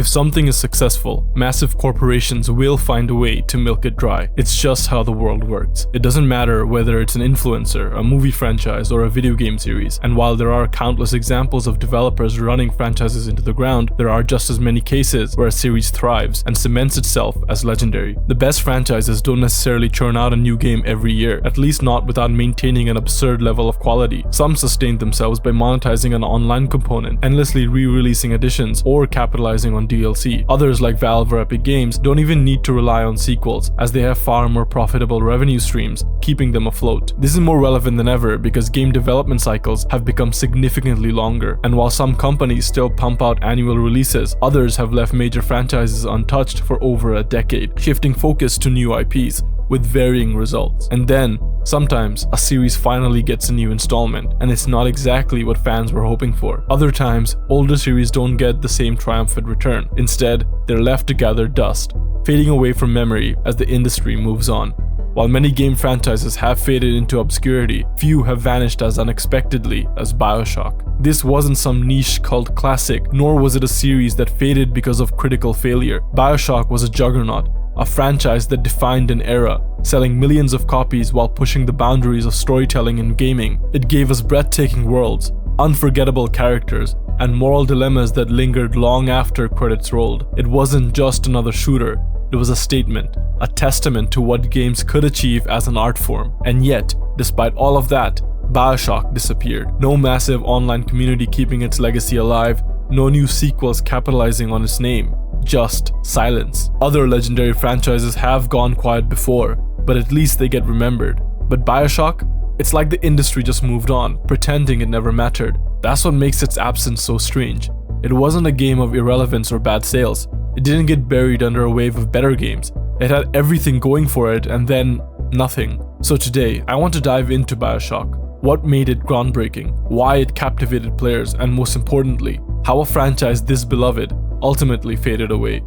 If something is successful, massive corporations will find a way to milk it dry. It's just how the world works. It doesn't matter whether it's an influencer, a movie franchise, or a video game series. And while there are countless examples of developers running franchises into the ground, there are just as many cases where a series thrives and cements itself as legendary. The best franchises don't necessarily churn out a new game every year, at least not without maintaining an absurd level of quality. Some sustain themselves by monetizing an online component, endlessly re-releasing editions, or capitalizing on DLC. Others, like Valve or Epic Games, don't even need to rely on sequels, as they have far more profitable revenue streams, keeping them afloat. This is more relevant than ever because game development cycles have become significantly longer, and while some companies still pump out annual releases, others have left major franchises untouched for over a decade, shifting focus to new IPs with varying results. And then, sometimes, a series finally gets a new installment, and it's not exactly what fans were hoping for. Other times, older series don't get the same triumphant return. Instead, they're left to gather dust, fading away from memory as the industry moves on. While many game franchises have faded into obscurity, few have vanished as unexpectedly as Bioshock. This wasn't some niche cult classic, nor was it a series that faded because of critical failure. Bioshock was a juggernaut, a franchise that defined an era, selling millions of copies while pushing the boundaries of storytelling in gaming. It gave us breathtaking worlds, unforgettable characters, and moral dilemmas that lingered long after credits rolled. It wasn't just another shooter, it was a statement, a testament to what games could achieve as an art form. And yet, despite all of that, Bioshock disappeared. No massive online community keeping its legacy alive, no new sequels capitalizing on its name. Just silence. Other legendary franchises have gone quiet before, but at least they get remembered. But Bioshock? It's like the industry just moved on, pretending it never mattered. That's what makes its absence so strange. It wasn't a game of irrelevance or bad sales. It didn't get buried under a wave of better games. It had everything going for it and then nothing. So today, I want to dive into Bioshock. What made it groundbreaking, why it captivated players, and most importantly, how a franchise this beloved ultimately faded away.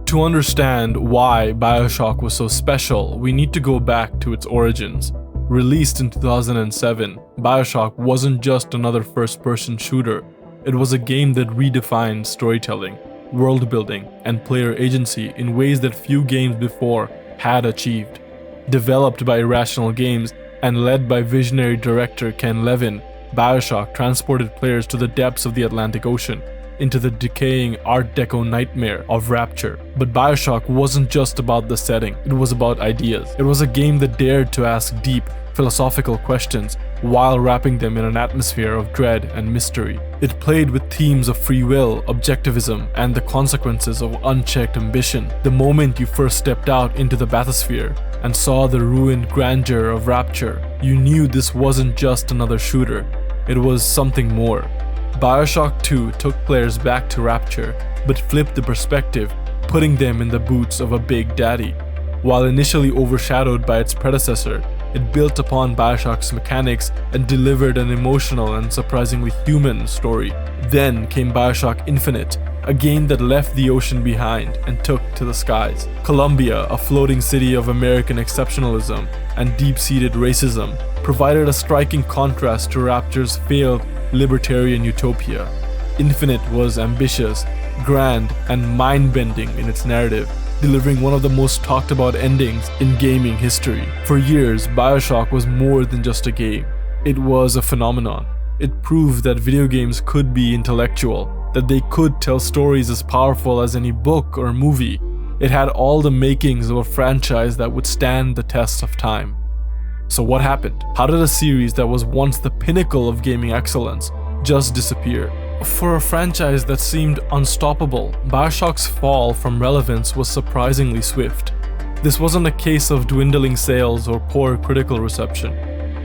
To understand why Bioshock was so special, we need to go back to its origins. Released in 2007, Bioshock wasn't just another first-person shooter. It was a game that redefined storytelling, world building, and player agency in ways that few games before had achieved. Developed by Irrational Games and led by visionary director Ken Levine, Bioshock transported players to the depths of the Atlantic Ocean, into the decaying Art Deco nightmare of Rapture. But Bioshock wasn't just about the setting, it was about ideas. It was a game that dared to ask deep, philosophical questions while wrapping them in an atmosphere of dread and mystery. It played with themes of free will, objectivism, and the consequences of unchecked ambition. The moment you first stepped out into the bathysphere and saw the ruined grandeur of Rapture, you knew this wasn't just another shooter, it was something more. Bioshock 2 took players back to Rapture, but flipped the perspective, putting them in the boots of a Big Daddy. While initially overshadowed by its predecessor, it built upon Bioshock's mechanics and delivered an emotional and surprisingly human story. Then came Bioshock Infinite, a game that left the ocean behind and took to the skies. Columbia, a floating city of American exceptionalism and deep-seated racism, provided a striking contrast to Rapture's failed libertarian utopia. Infinite was ambitious, grand, and mind-bending in its narrative, delivering one of the most talked about endings in gaming history. For years, Bioshock was more than just a game. It was a phenomenon. It proved that video games could be intellectual, that they could tell stories as powerful as any book or movie. It had all the makings of a franchise that would stand the test of time. So what happened? How did a series that was once the pinnacle of gaming excellence just disappear? For a franchise that seemed unstoppable, Bioshock's fall from relevance was surprisingly swift. This wasn't a case of dwindling sales or poor critical reception.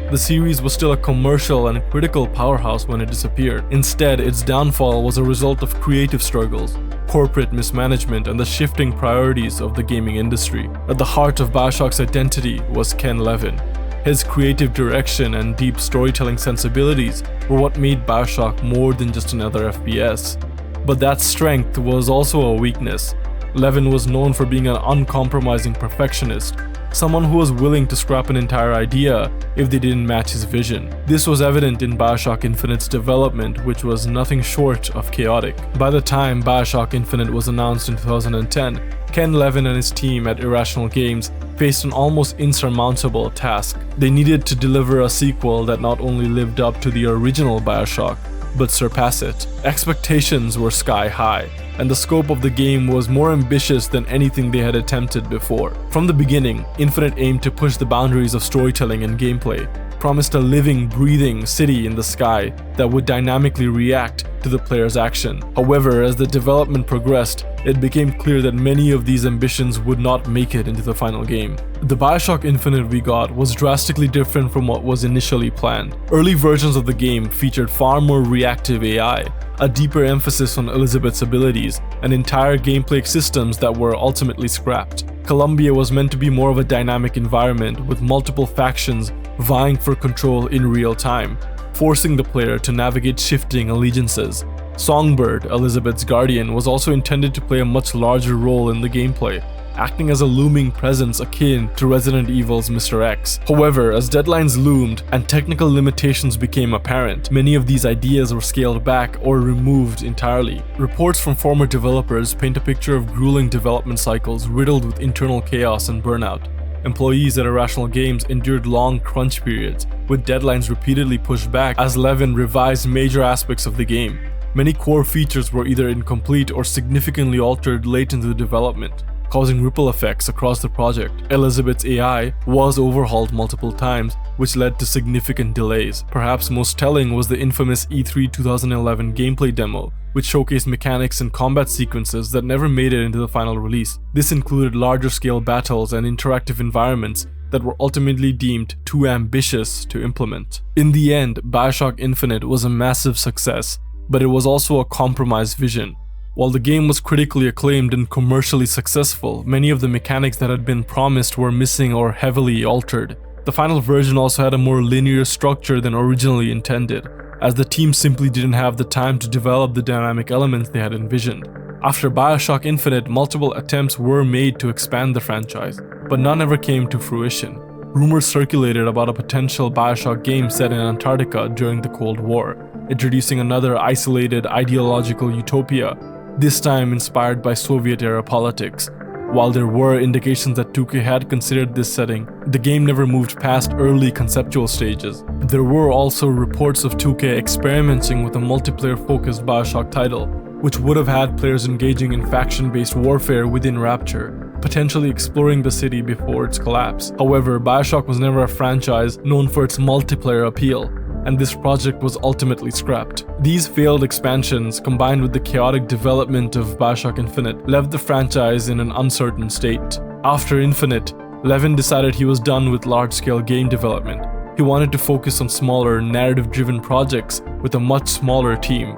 The series was still a commercial and critical powerhouse when it disappeared. Instead, its downfall was a result of creative struggles, corporate mismanagement, and the shifting priorities of the gaming industry. At the heart of Bioshock's identity was Ken Levine. His creative direction and deep storytelling sensibilities were what made Bioshock more than just another FPS. But that strength was also a weakness. Levine was known for being an uncompromising perfectionist, someone who was willing to scrap an entire idea if they didn't match his vision. This was evident in Bioshock Infinite's development, which was nothing short of chaotic. By the time Bioshock Infinite was announced in 2010, Ken Levine and his team at Irrational Games faced an almost insurmountable task. They needed to deliver a sequel that not only lived up to the original Bioshock, but surpass it. Expectations were sky high, and the scope of the game was more ambitious than anything they had attempted before. From the beginning, Infinite aimed to push the boundaries of storytelling and gameplay, promised a living, breathing city in the sky that would dynamically react to the player's action. However, as the development progressed, it became clear that many of these ambitions would not make it into the final game. The Bioshock Infinite we got was drastically different from what was initially planned. Early versions of the game featured far more reactive AI, a deeper emphasis on Elizabeth's abilities, and entire gameplay systems that were ultimately scrapped. Columbia was meant to be more of a dynamic environment with multiple factions vying for control in real time, forcing the player to navigate shifting allegiances. Songbird, Elizabeth's guardian, was also intended to play a much larger role in the gameplay, acting as a looming presence akin to Resident Evil's Mr. X. However, as deadlines loomed and technical limitations became apparent, many of these ideas were scaled back or removed entirely. Reports from former developers paint a picture of grueling development cycles riddled with internal chaos and burnout. Employees at Irrational Games endured long crunch periods, with deadlines repeatedly pushed back as Levine revised major aspects of the game. Many core features were either incomplete or significantly altered late into the development, causing ripple effects across the project. Elizabeth's AI was overhauled multiple times, which led to significant delays. Perhaps most telling was the infamous E3 2011 gameplay demo, which showcased mechanics and combat sequences that never made it into the final release. This included larger scale battles and interactive environments that were ultimately deemed too ambitious to implement. In the end, Bioshock Infinite was a massive success, but it was also a compromised vision. While the game was critically acclaimed and commercially successful, many of the mechanics that had been promised were missing or heavily altered. The final version also had a more linear structure than originally intended, as the team simply didn't have the time to develop the dynamic elements they had envisioned. After Bioshock Infinite, multiple attempts were made to expand the franchise, but none ever came to fruition. Rumors circulated about a potential Bioshock game set in Antarctica during the Cold War, introducing another isolated ideological utopia, this time inspired by Soviet-era politics. While there were indications that 2K had considered this setting, the game never moved past early conceptual stages. There were also reports of 2K experimenting with a multiplayer-focused Bioshock title, which would have had players engaging in faction-based warfare within Rapture, potentially exploring the city before its collapse. However, Bioshock was never a franchise known for its multiplayer appeal, and this project was ultimately scrapped. These failed expansions, combined with the chaotic development of Bioshock Infinite, left the franchise in an uncertain state. After Infinite, Levine decided he was done with large-scale game development. He wanted to focus on smaller, narrative-driven projects with a much smaller team.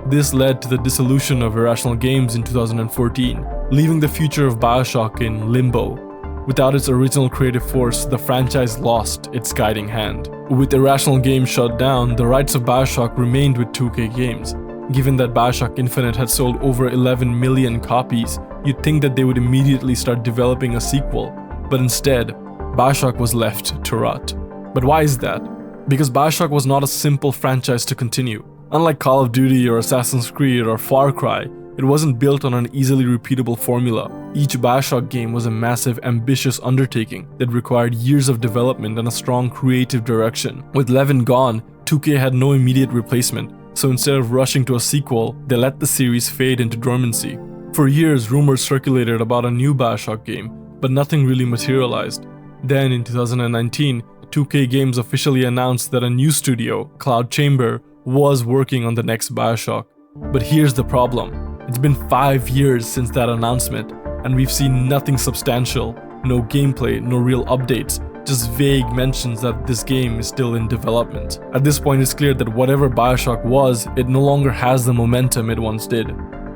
This led to the dissolution of Irrational Games in 2014, leaving the future of Bioshock in limbo. Without its original creative force, the franchise lost its guiding hand. With Irrational Games shut down, the rights of Bioshock remained with 2K Games. Given that Bioshock Infinite had sold over 11 million copies, you'd think that they would immediately start developing a sequel, but instead, Bioshock was left to rot. But why is that? Because Bioshock was not a simple franchise to continue. Unlike Call of Duty or Assassin's Creed or Far Cry, it wasn't built on an easily repeatable formula. Each Bioshock game was a massive, ambitious undertaking that required years of development and a strong creative direction. With Levine gone, 2K had no immediate replacement, so instead of rushing to a sequel, they let the series fade into dormancy. For years, rumors circulated about a new Bioshock game, but nothing really materialized. Then, in 2019, 2K Games officially announced that a new studio, Cloud Chamber, was working on the next Bioshock. But here's the problem. It's been 5 years since that announcement, and we've seen nothing substantial, no gameplay, no real updates, just vague mentions that this game is still in development. At this point, it's clear that whatever Bioshock was, it no longer has the momentum it once did.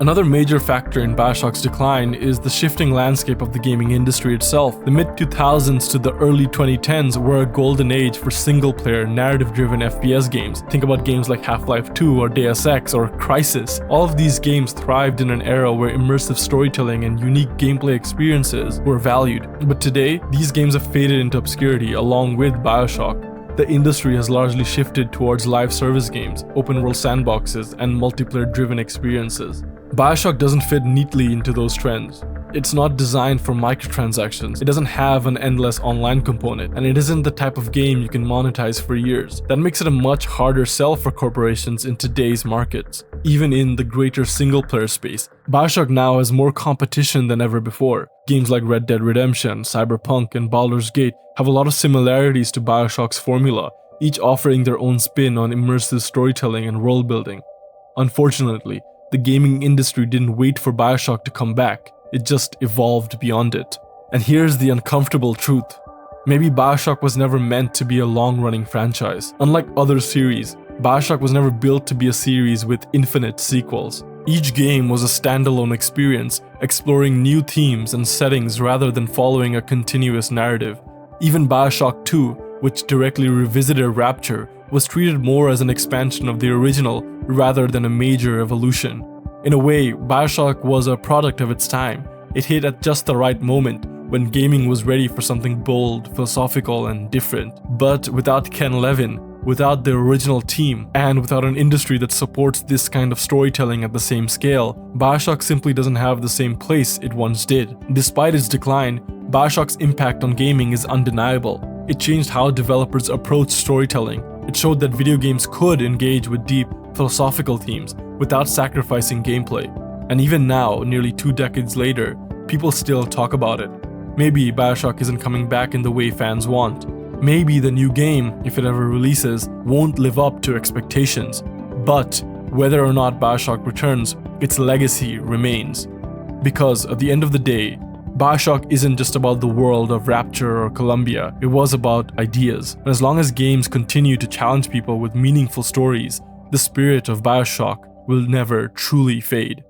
Another major factor in Bioshock's decline is the shifting landscape of the gaming industry itself. The mid-2000s to the early 2010s were a golden age for single-player, narrative-driven FPS games. Think about games like Half-Life 2 or Deus Ex or Crysis. All of these games thrived in an era where immersive storytelling and unique gameplay experiences were valued. But today, these games have faded into obscurity along with Bioshock. The industry has largely shifted towards live service games, open-world sandboxes, and multiplayer-driven experiences. Bioshock doesn't fit neatly into those trends. It's not designed for microtransactions, it doesn't have an endless online component, and it isn't the type of game you can monetize for years. That makes it a much harder sell for corporations in today's markets. Even in the greater single-player space, Bioshock now has more competition than ever before. Games like Red Dead Redemption, Cyberpunk, and Baldur's Gate have a lot of similarities to Bioshock's formula, each offering their own spin on immersive storytelling and world building. Unfortunately, the gaming industry didn't wait for Bioshock to come back, it just evolved beyond it. And here's the uncomfortable truth. Maybe Bioshock was never meant to be a long-running franchise. Unlike other series, Bioshock was never built to be a series with infinite sequels. Each game was a standalone experience, exploring new themes and settings rather than following a continuous narrative. Even Bioshock 2, which directly revisited Rapture, was treated more as an expansion of the original rather than a major evolution. In a way, Bioshock was a product of its time. It hit at just the right moment, when gaming was ready for something bold, philosophical, and different. But without Ken Levine, without the original team, and without an industry that supports this kind of storytelling at the same scale, Bioshock simply doesn't have the same place it once did. Despite its decline, Bioshock's impact on gaming is undeniable. It changed how developers approach storytelling. It showed that video games could engage with deep, philosophical themes without sacrificing gameplay. And even now, nearly 2 decades later, people still talk about it. Maybe Bioshock isn't coming back in the way fans want. Maybe the new game, if it ever releases, won't live up to expectations. But whether or not Bioshock returns, its legacy remains. Because at the end of the day, Bioshock isn't just about the world of Rapture or Columbia, it was about ideas. And as long as games continue to challenge people with meaningful stories, the spirit of Bioshock will never truly fade.